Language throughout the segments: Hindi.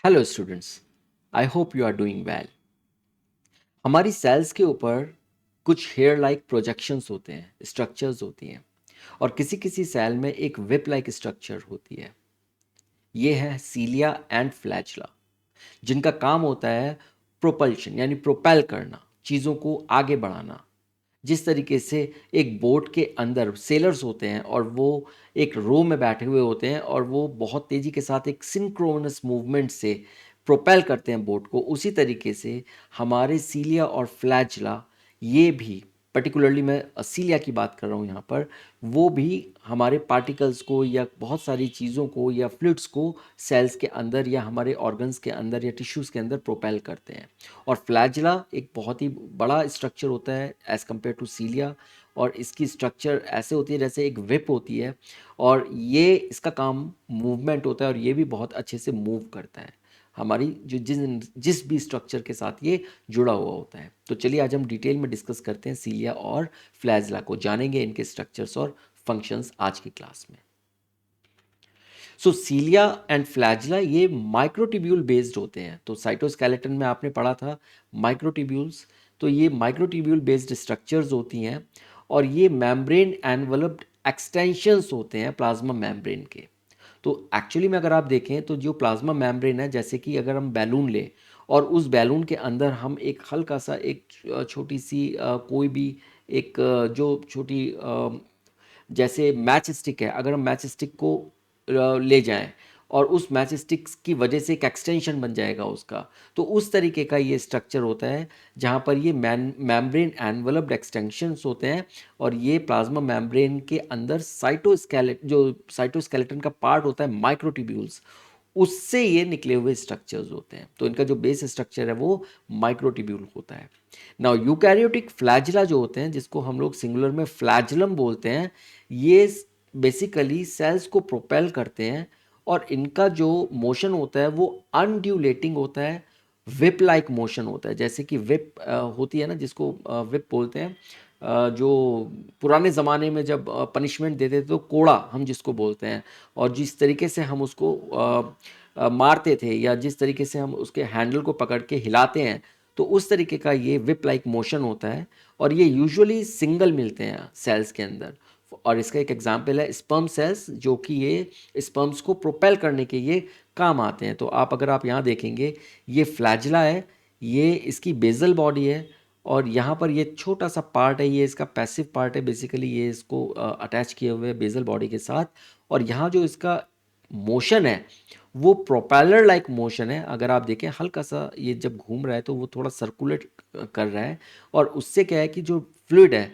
Hello students, I hope you are doing well. हमारी सेल्स के ऊपर कुछ हेयर लाइक प्रोजेक्शंस होते हैं, स्ट्रक्चर्स होती हैं, और किसी किसी सेल में एक विप लाइक स्ट्रक्चर होती है। ये है सीलिया एंड फ्लैचला, जिनका काम होता है प्रोपल्शन यानी प्रोपेल करना, चीज़ों को आगे बढ़ाना। जिस तरीके से एक बोट के अंदर सेलर्स होते हैं और वो एक रो में बैठे हुए होते हैं और वो बहुत तेज़ी के साथ एक सिंक्रोनस मूवमेंट से प्रोपेल करते हैं बोट को, उसी तरीके से हमारे सीलिया और फ्लैचला ये भी, पर्टिकुलरली मैं सीलिया की बात कर रहा हूँ यहाँ पर, वो भी हमारे पार्टिकल्स को या बहुत सारी चीज़ों को या फ्लूइड्स को सेल्स के अंदर या हमारे ऑर्गन्स के अंदर या टिश्यूज़ के अंदर प्रोपेल करते हैं। और फ्लैजिला एक बहुत ही बड़ा स्ट्रक्चर होता है एज़ कम्पेयर टू सीलिया, और इसकी स्ट्रक्चर ऐसे होती है जैसे एक विप होती है, और ये इसका काम मूवमेंट होता है और ये भी बहुत अच्छे से मूव करता है हमारी जो जिस जिस भी स्ट्रक्चर के साथ ये जुड़ा हुआ होता है। तो चलिए आज हम डिटेल में डिस्कस करते हैं सीलिया और फ्लैजिला को, जानेंगे इनके स्ट्रक्चर्स और फंक्शंस आज की क्लास में। सो सीलिया एंड फ्लैजिला ये माइक्रोट्यूब्यूल बेस्ड होते हैं। तो साइटोस्केलेटन में आपने पढ़ा था माइक्रोट्यूब्यूल्स, तो ये माइक्रोट्यूब्यूल बेस्ड स्ट्रक्चर्स होती हैं और ये मेम्ब्रेन एनवलप्ड एक्सटेंशंस होते हैं प्लाज्मा मेम्ब्रेन के। तो एक्चुअली में अगर आप देखें तो जो प्लाज्मा मेम्ब्रेन है, जैसे कि अगर हम बैलून लें और उस बैलून के अंदर हम एक हल्का सा एक छोटी सी कोई भी एक जो छोटी जैसे मैच स्टिक है, अगर हम मैच स्टिक को ले जाएं और उस मैच स्टिक्स की वजह से एक एक्सटेंशन बन जाएगा उसका, तो उस तरीके का ये स्ट्रक्चर होता है जहाँ पर ये मेम्ब्रेन एनवलप्ड एक्सटेंशंस होते हैं। और ये प्लाज्मा मेम्ब्रेन के अंदर जो साइटोस्केलेटन का पार्ट होता है माइक्रोट्यूब्यूल्स, उससे ये निकले हुए स्ट्रक्चर्स होते हैं। तो इनका जो बेस स्ट्रक्चर है वो माइक्रोट्यूब्यूल होता है। नाउ यूकैरियोटिक फ्लैजिला जो होते हैं, जिसको हम लोग सिंगुलर में फ्लैजिलम बोलते हैं, ये बेसिकली सेल्स को प्रोपेल करते हैं और इनका जो मोशन होता है वो अनड्यूलेटिंग होता है, विप लाइक मोशन होता है। जैसे कि विप होती है ना, जिसको विप बोलते हैं, जो पुराने ज़माने में जब पनिशमेंट देते थे तो कोड़ा हम जिसको बोलते हैं, और जिस तरीके से हम उसको मारते थे या जिस तरीके से हम उसके हैंडल को पकड़ के हिलाते हैं, तो उस तरीके का ये विप लाइक मोशन होता है। और ये यूजुअली सिंगल मिलते हैं सेल्स के अंदर। और इसका एक एग्जांपल है स्पर्म सेल्स, जो कि ये स्पर्म्स को प्रोपेल करने के ये काम आते हैं। तो अगर आप यहाँ देखेंगे, ये फ्लैजिला है, ये इसकी बेजल बॉडी है, और यहाँ पर ये छोटा सा पार्ट है, ये इसका पैसिव पार्ट है। बेसिकली ये इसको अटैच किए हुए बेजल बॉडी के साथ। और यहाँ जो इसका मोशन है वो प्रोपेलर लाइक मोशन है। अगर आप देखें हल्का सा ये जब घूम रहा है तो वो थोड़ा सर्कुलेट कर रहा है, और उससे क्या है कि जो फ्लूइड है,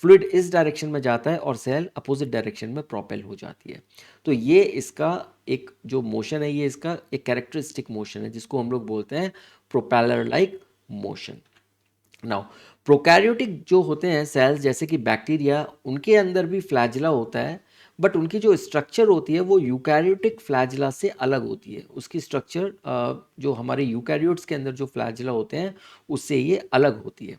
फ्लूइड इस डायरेक्शन में जाता है और सेल अपोजिट डायरेक्शन में प्रोपेल हो जाती है। तो ये इसका एक जो मोशन है, ये इसका एक कैरेक्टरिस्टिक मोशन है जिसको हम लोग बोलते हैं propeller like motion. Now prokaryotic जो होते हैं सेल्स, जैसे कि बैक्टीरिया, उनके अंदर भी फ्लैजिला होता है, बट उनकी जो स्ट्रक्चर होती है वो यूकैरियोटिक फ्लैजिला से अलग होती है। उसकी स्ट्रक्चर जो हमारे यूकैरियोट्स के अंदर जो फ्लैजिला होते हैं उससे ये अलग होती है।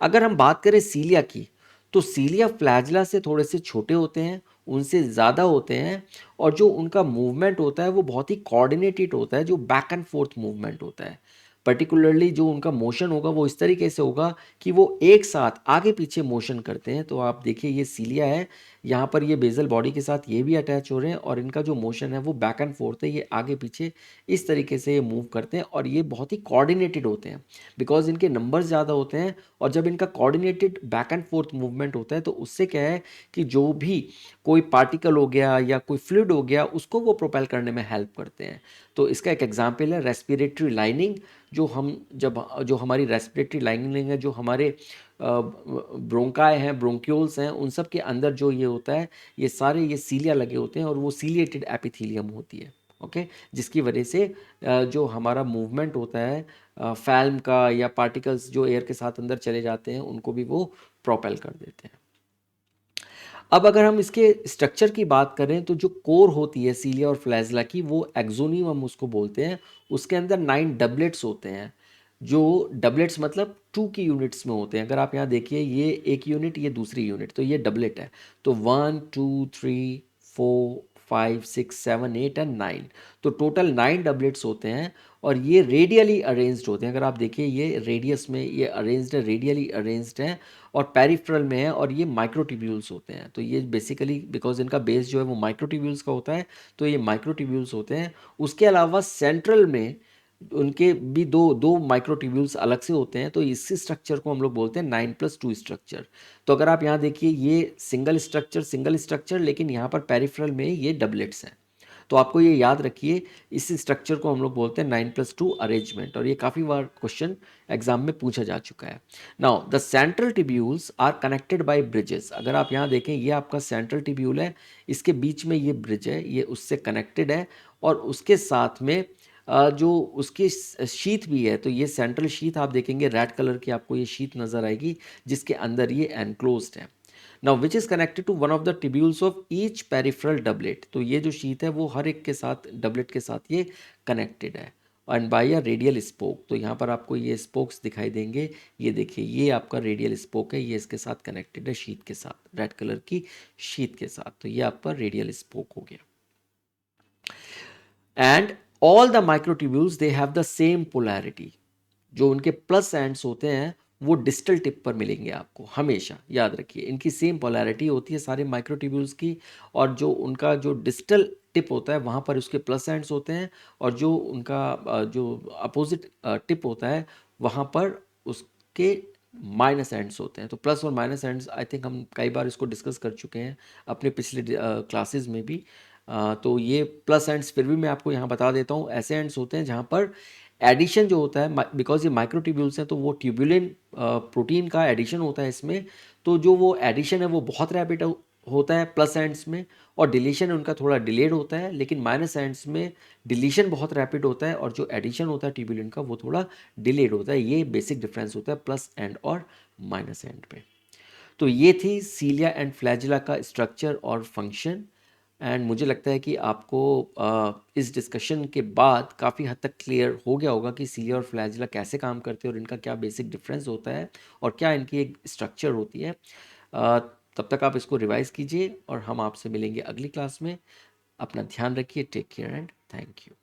अगर हम बात करें सीलिया की, तो सीलिया फ्लैजिला से थोड़े से छोटे होते हैं, उनसे ज़्यादा होते हैं, और जो उनका मूवमेंट होता है वो बहुत ही कोऑर्डिनेटेड होता है, जो बैक एंड फोर्थ मूवमेंट होता है। पर्टिकुलरली जो उनका मोशन होगा वो इस तरीके से होगा कि वो एक साथ आगे पीछे मोशन करते हैं। तो आप देखिए ये सीलिया है, यहाँ पर ये बेजल बॉडी के साथ ये भी अटैच हो रहे हैं, और इनका जो मोशन है वो बैक एंड फोर्थ है, ये आगे पीछे इस तरीके से ये मूव करते हैं, और ये बहुत ही कोऑर्डिनेटेड होते हैं बिकॉज इनके नंबर्स ज़्यादा होते हैं। और जब इनका coordinated back and fourth movement होता है तो उससे क्या है कि जो भी कोई पार्टिकल हो गया या कोई फ्लूइड हो गया उसको वो प्रोपेल करने में हेल्प करते हैं। तो इसका एक एग्जांपल है रेस्पिरेटरी लाइनिंग। जो हमारी रेस्पिरेटरी लाइनिंग है, जो हमारे ब्रोंकाई हैं, ब्रोंक्यूल्स हैं, उन सब के अंदर जो ये होता है, ये सारे ये सीलिया लगे होते हैं और वो सीलिएटेड एपिथीलियम होती है। ओके, जिसकी वजह से जो हमारा मूवमेंट होता है फैल्म का, या पार्टिकल्स जो एयर के साथ अंदर चले जाते हैं उनको भी वो प्रोपेल कर देते हैं। अब अगर हम इसके स्ट्रक्चर की बात करें तो जो कोर होती है सीलिया और फ्लैजिला की, वो एक्सोनियम हम उसको बोलते हैं। उसके अंदर 9 डबलेट्स होते हैं। जो डबलेट्स मतलब 2 की यूनिट्स में होते हैं। अगर आप यहाँ देखिए, ये एक यूनिट, ये दूसरी यूनिट, तो ये डबलेट है। तो 1 2 3 4 5, 6, 7, 8 एंड 9। तो टोटल 9 डबलेट्स होते हैं और ये रेडियली अरेंज्ड होते हैं। अगर आप देखिए ये रेडियस में ये अरेंज्ड है, रेडियली अरेंज्ड है और पेरिफेरल में है, और ये माइक्रोट्यूब्यूल्स होते हैं। तो ये बेसिकली बिकॉज इनका बेस जो है वो माइक्रोट्यूब्यूल्स का होता है, तो ये माइक्रोट्यूब्यूल्स होते हैं। उसके अलावा सेंट्रल में उनके भी दो दो माइक्रोट्यूब्यूल्स अलग से होते हैं। तो इस स्ट्रक्चर को हम लोग बोलते हैं 9+2 स्ट्रक्चर। तो अगर आप यहाँ देखिए ये सिंगल स्ट्रक्चर, लेकिन यहाँ पर पेरिफेरल में ये डबलेट्स हैं। तो आपको ये याद रखिए, इस स्ट्रक्चर को हम लोग बोलते हैं 9+2 अरेंजमेंट, और ये काफ़ी बार क्वेश्चन एग्जाम में पूछा जा चुका है। Now the central tubules are connected by bridges. अगर आप यहाँ देखें ये आपका सेंट्रल टिब्यूल है, इसके बीच में ये ब्रिज है, ये उससे कनेक्टेड है, और उसके साथ में जो उसकी शीथ भी है। तो ये सेंट्रल शीथ आप देखेंगे रेड कलर की आपको ये शीथ नज़र आएगी, जिसके अंदर ये एनक्लोज्ड है। Now which is connected to one of the tubules of each peripheral doublet. तो ये जो शीथ है वो हर एक के साथ डबलेट के साथ ये कनेक्टेड है, and by a radial spoke. तो यहाँ पर आपको ये स्पोक्स दिखाई देंगे, ये देखिए ये आपका रेडियल स्पोक है, ये इसके साथ कनेक्टेड है शीथ के साथ, रेड कलर की शीथ के साथ। तो ये आपका रेडियल स्पोक हो गया। And all the microtubules they have the same polarity. जो उनके प्लस एंड्स होते हैं वो डिस्टल टिप पर मिलेंगे आपको, हमेशा याद रखिए इनकी सेम पोलैरिटी होती है सारे माइक्रोट्यूब्यूल्स की। और जो उनका जो डिस्टल टिप होता है वहाँ पर उसके प्लस एंड्स होते हैं, और जो उनका जो अपोजिट टिप होता है वहाँ पर उसके माइनस एंड्स होते हैं। तो प्लस और माइनस एंड्स आई थिंक हम कई बार इसको डिस्कस कर चुके हैं अपने पिछले क्लासेस में भी। तो ये प्लस एंड्स फिर भी मैं आपको यहाँ बता देता हूँ, ऐसे एंड्स होते हैं जहाँ पर एडिशन जो होता है, बिकॉज ये माइक्रोट्यूब्यूल्स हैं तो वो ट्यूबुलिन प्रोटीन का एडिशन होता है इसमें। तो जो वो एडिशन है वो बहुत रैपिड होता है प्लस एंड्स में, और डिलीशन उनका थोड़ा डिलेड होता है। लेकिन माइनस एंड्स में डिलीशन बहुत रैपिड होता है और जो एडिशन होता है ट्यूबुलिन का वो थोड़ा डिलेड होता है। ये बेसिक डिफरेंस होता है प्लस एंड और माइनस एंड पे। तो ये थी सीलिया एंड फ्लैजिला का स्ट्रक्चर और फंक्शन। एंड मुझे लगता है कि आपको इस डिस्कशन के बाद काफ़ी हद तक क्लियर हो गया होगा कि सीलिया और फ्लैजिला कैसे काम करते हैं और इनका क्या बेसिक डिफरेंस होता है और क्या इनकी एक स्ट्रक्चर होती है। तब तक आप इसको रिवाइज कीजिए और हम आपसे मिलेंगे अगली क्लास में। अपना ध्यान रखिए, take care and thank you.